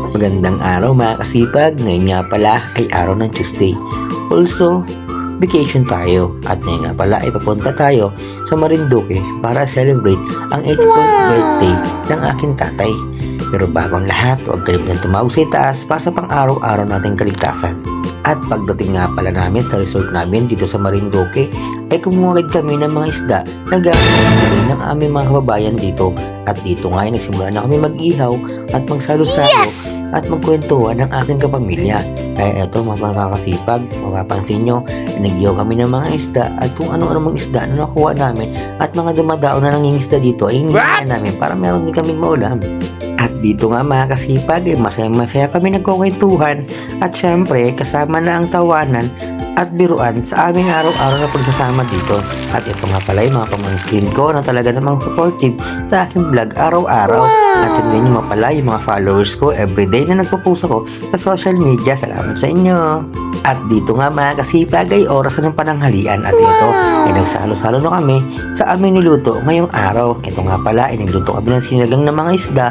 Magandang araw mga kasipag. Ngayon nga pala ay araw ng Tuesday. Also, vacation tayo. At ngayon nga pala ay papunta tayo sa Marinduque para celebrate ang 84th birthday ng aking tatay. Pero bago ang lahat, huwag kalimutan tumawag sa itaas para sa pang-araw-araw nating kaligtasan. At pagdating nga pala namin sa resort namin dito sa Marinduque, ay kumuha kami ng mga isda na galing ng aming mga kababayan dito. At dito nga ay nagsimula na kami mag-ihaw at magsalo-salo at magkwentuhan ng aking kapamilya. Kaya eto mga makakasipag, mapapansin nyo, nag-ihaw kami ng mga isda at kung ano-ano mga isda na nakuha namin at mga dumadaon na nangingisda dito ay hindi namin para meron din kaming maulam. At dito nga mga kasipag, masaya-masaya kami nagkukwentuhan at syempre kasama na ang tawanan at biruan sa aming araw-araw na pagsasama dito. At ito nga pala yung mga pamangkin ko na talaga namang supportive sa aking vlog araw-araw. At yun din yung mga pala yung mga followers ko everyday na nagpo-post ako sa social media. Salamat sa inyo! At dito nga mga kasipag ay oras na ng pananghalian at ito ay nagsalo-salo na kami sa aming niluto ngayong araw. Ito nga pala ay nagluto kami ng sinigang na mga isda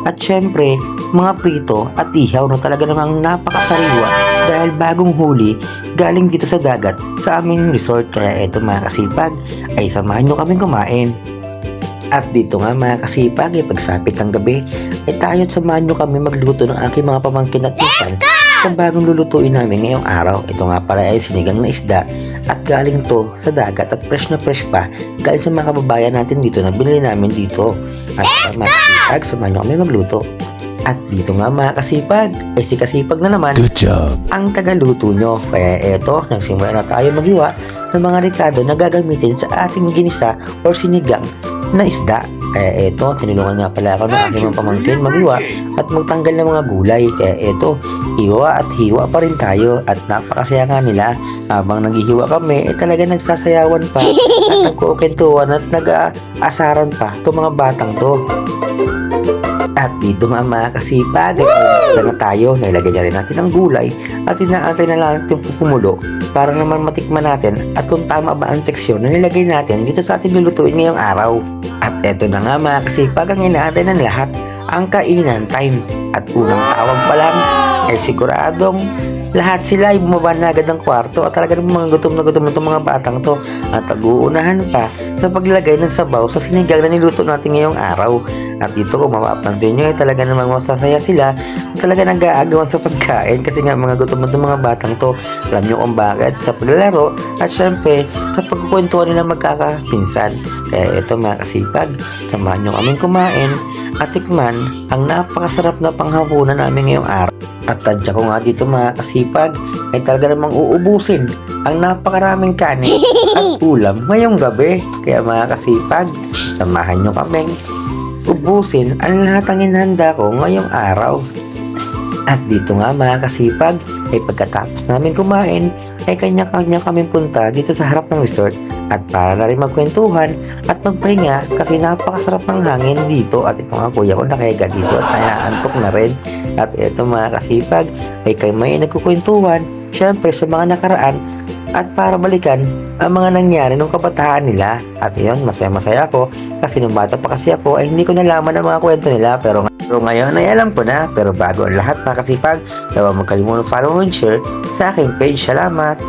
at syempre mga prito at ihaw na talaga namang napakasariwa dahil bagong huli galing dito sa dagat sa aming resort. Kaya eto mga kasipag ay samahan nyo kaming kumain. At dito nga mga kasipag ay pagsapit ng gabi ay tayo't samahan nyo kami magluto ng aking mga pamangkin at isan sa bagong lulutuin namin ngayong araw. Ito nga pala ay sinigang na isda at galing to sa dagat at fresh na fresh pa galing sa mga kababayan natin dito na binili namin dito. At mga kasipag, samahan nyo kami magluto. At dito nga mga kasipag, ay si Kasipag na naman ang tagaluto nyo. Kaya eto, nagsimula na tayo maghiwa ng mga rekado na gagamitin sa ating ginisa or sinigang na isda. Kaya eto, tinulungan nga pala ako ng aking mga pamangkin maghiwa at magtanggal ng mga gulay. Kaya eto, hiwa at hiwa pa rin tayo at napakasaya nga nila. Habang naghihiwa kami, talaga nagsasayawan pa at nagkukentuhan at nag-aasaran pa itong mga batang to. At dito nga mga kasipag, ay na tayo, nailagay na rin natin ang gulay at inaantay na lang natin pumulo para naman matikman natin at kung tama ba ang teksyon na nilagay natin dito sa ating lulutuin ngayong araw. At eto na nga mga kasipag, ang inaantay ng lahat, ang kainan time. At unang tawag pa lang ay siguradong lahat sila ay bumaba na agad ng kwarto at talaga ng mga gutom na itong mga batang to at nag-uunahan pa sa paglagay ng sabaw sa sinigang na niluto natin ngayong araw. At dito kung mapapansin nyo ay talaga namang masasaya sila at talaga nag-aagawan sa pagkain kasi nga mga gutom na itong mga batang to. Alam nyo kung bakit? Sa paglalaro at syempre sa pagkukwentuhan nila magkakapinsan. Kaya ito mga kasipag, samahan nyo kaming kumain at tikman ang napakasarap na panghapunan namin ngayong araw. At tadya ko nga dito mga kasipag ay talaga namang uubusin ang napakaraming kanin at ulam ngayong gabi. Kaya mga kasipag, samahan nyo kaming ubusin ang lahat ng inhanda ko ngayong araw. At dito nga mga kasipag ay pagkatapos namin kumain ay kanya-kanya kami punta dito sa harap ng resort at para na rin magkwentuhan at magpahinga kasi napakasarap ng hangin dito. At ito nga kuya ko nakahiga dito at naantok na rin. At ito mga kasipag ay kami nagkukwentuhan syempre sa mga nakaraan at para balikan ang mga nangyari nung kabataan nila. At yun, masaya-masaya ako kasi nung bata pa kasi ako ay hindi ko nalaman ang mga kwento nila pero ngayon ay alam ko na. Pero bago ang lahat mga kasipag, huwag magkalimutan follow and share sa aking page. Salamat!